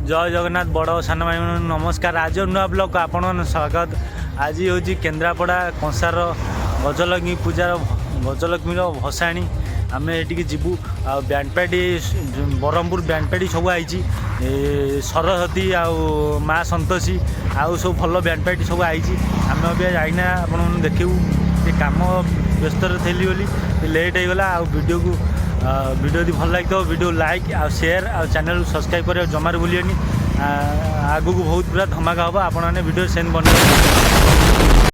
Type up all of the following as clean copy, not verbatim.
जय जगन्नाथ बड़ सान भाई नमस्कार। आज नुआ ब्लॉग को आपण स्वागत। आज हूँ केन्द्रापड़ा कंसार गजलक्ष्मी पूजार गजलक्ष्मी भसाणी आम ये जीवु बैंडपार्टी ब्रह्मपुर बैंडपार्टी सब आई सरस्वती आउ माँ संतोषी आउ सब भल बैंडपार्टी सब आई आम अभी जाइना आप देखू कम व्यस्त थी बोली लेट हो गला। वीडियो को वीडियो यदि भल लगे वीडियो लाइक आ शेयर आ चैनल सब्सक्राइब कर जमार भूलिए। आगू को बहुत पूरा धमाका हम आपने वीडियो सेंड बने।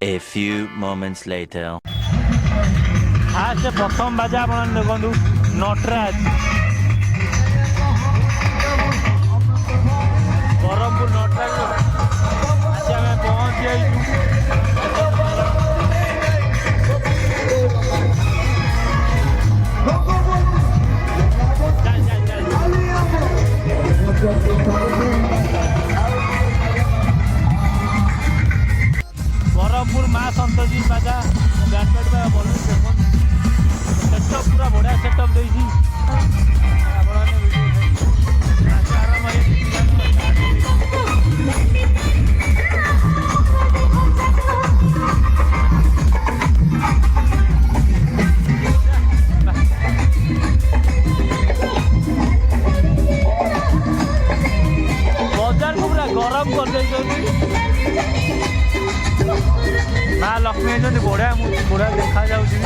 A few moments later. Fast प्रथम बाजा आप देखु नटराज ब्रह्मपुर नटराज आज आम पहुँच जाइए। ब्रह्मपुर माँ संतोषी बाजा बैंडपार्टी भल सेटअप पूरा बढ़िया सेटअप देखिए। बजार को पूरा गरम कर माँ लक्ष्मी बढ़िया बढ़िया देखा जाऊँगी।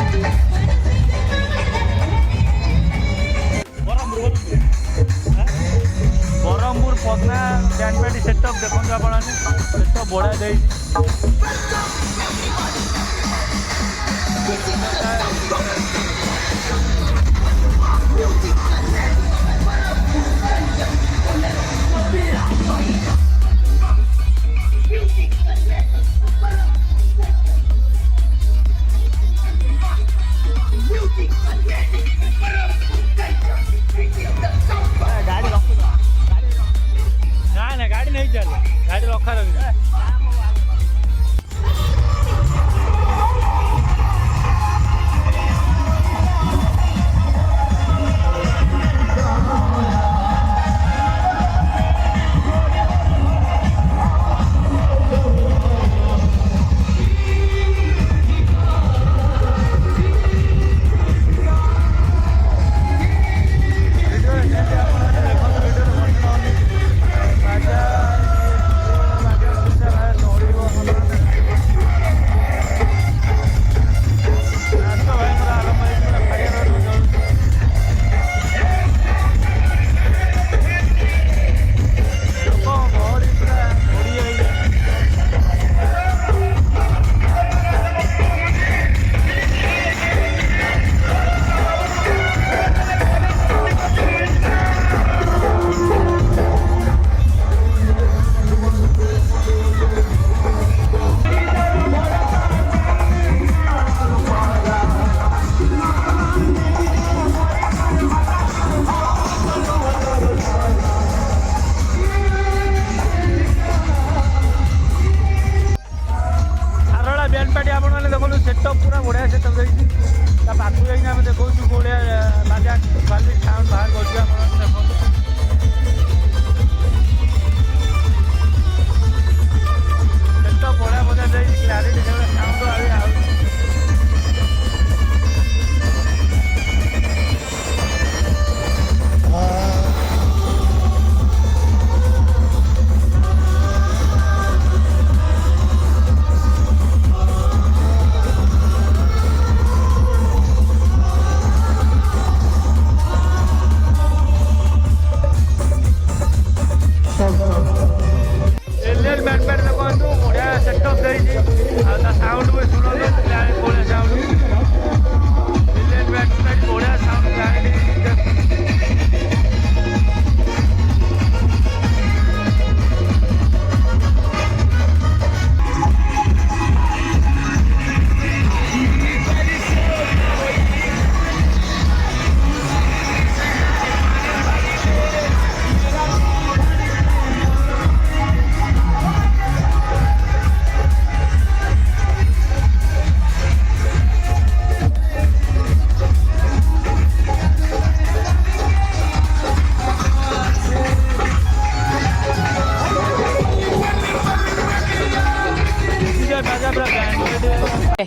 ब्रह्मपुर पदना बैंडपार्टी सेटअप देखो आप सेटअप बढ़िया दे गाड़ी नहीं चल गाड़ी रखा रखी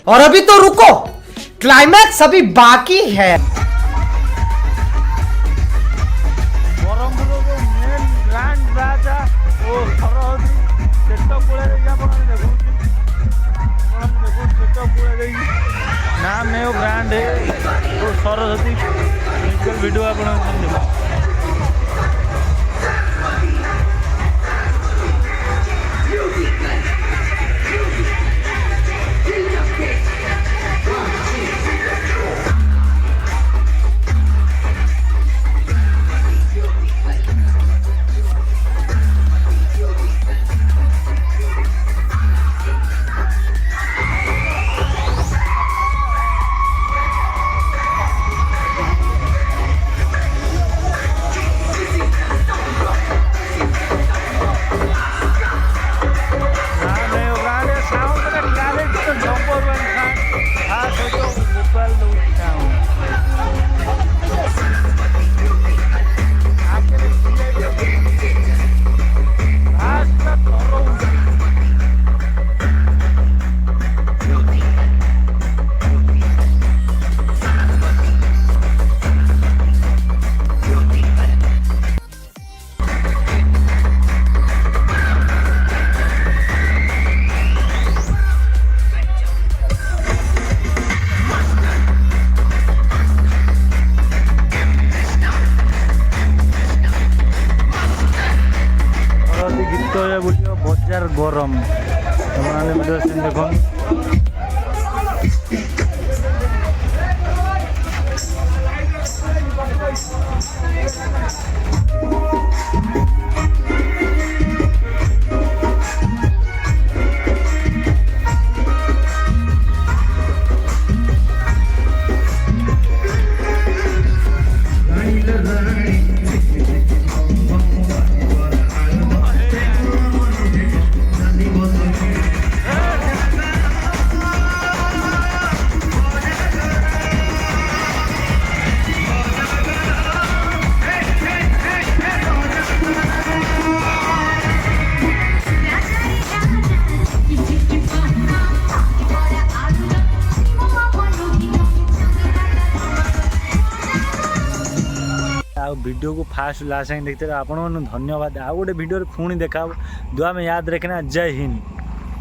और अभी तो रुको, क्लाइमैक्स अभी बाकी है। ବ୍ରହ୍ମପୁରର ଯେଉଁ ମେନ୍ ବ୍ରାଣ୍ଡ ରାଜା ଓ ସରହଦି ପେଟ କୂଳରେ ଦେଇକି ଆପଣମାନେ ଦେଖୁଛି ପେଟ କୂଳରେ ଦେଇକି नाम है वो ब्रांड है तो सरस्वती म्यूजिकल वीडियो आप देखो बजार गरम वीडियो देखो वीडियो को फास्ट लास्ट देखते आपको धन्यवाद। आउ गोटे वीडियो पुणी देखा दुआ में याद रखना। जय हिंद।